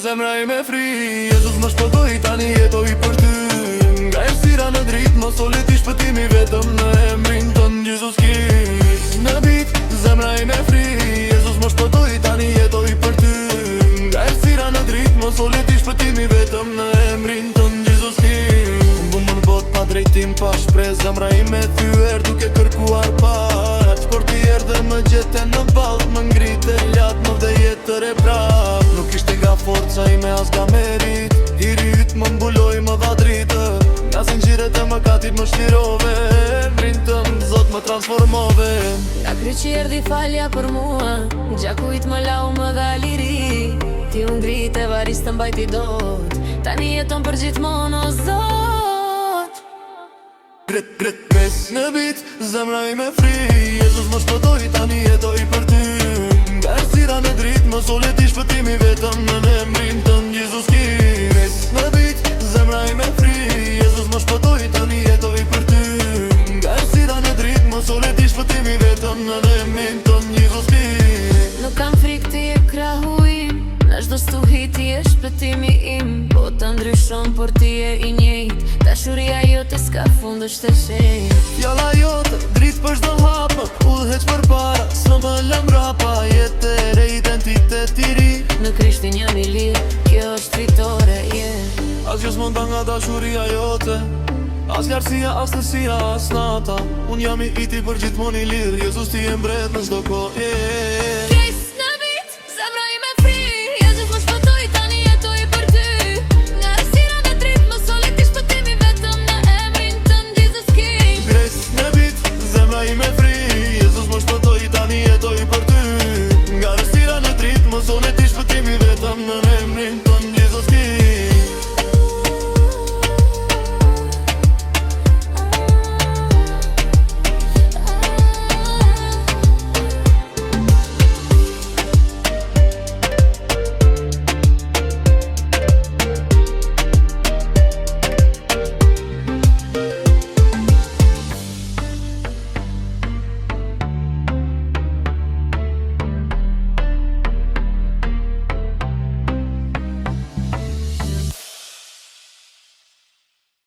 zemra ime fri. Jezus më shpëtoi, tani jetoj për ty. Nga errësira në dritë, mos soleti shpëtimi vetëm në emrin tënd Jezus Krist. Në bit, zemra ime fri. Jezus më shpëtoi, tani jetoj për ty. Nga errësira në dritë, mos soleti shpëtimi vetëm në emrin tënd Jezus Krist. Bumë në bot pa drejtim, pa shpreh, zemra ime thyer duke kërkuar para. Por ti erdhe më gjete në balt, më ngrite lat, më dhe jetër e prap. Nuk ishte nga forca ime as nga merit, hiri yt më mbuloj më dha dritë. Nga zinxhiret e mëkatit më shlirove, emrin tënd Zot më transformove. Nga kryqi erdhi falja për mua, gjakujt më lau më dha liri. Ti u ngrite, varis të mbajti dot, tani jeton për gjithmonë o Zot. Kres në bit, zemra ime fri. Jezus më shpëtoi, tani jetoj për ty. Nga errësira në dritë, më soleti shpëtimi vetëm në emrin tënd Jezus Krist. Kres në bit, zemra ime fri. Jezus më shpëtoi, tani jetoj për ty. Nga errësira në dritë, më soleti shpëtimi vetëm në emrin tënd Jezus Krist. Nuk kam frikë, ti e krahu im, në çdo stuhi ti e shpëtimi im. Po të ndryshon, por ti e i njëjt, dashuria jote s'ka fund është e shenjtë. Fjalla jote, dritë për çdo hapë, udhëheq për para, së më lëm rapa. Jetë e re, identitet i ri, Në Krishtin jam i lirë, kjo është fitore, yeah. asgjë s'mund nga dashuria jote, as lartësia, as tësia, as nata. Unë jam i iti për gjithmonë i lirë, Jezus ti e mbret në çdo kohë, yeah.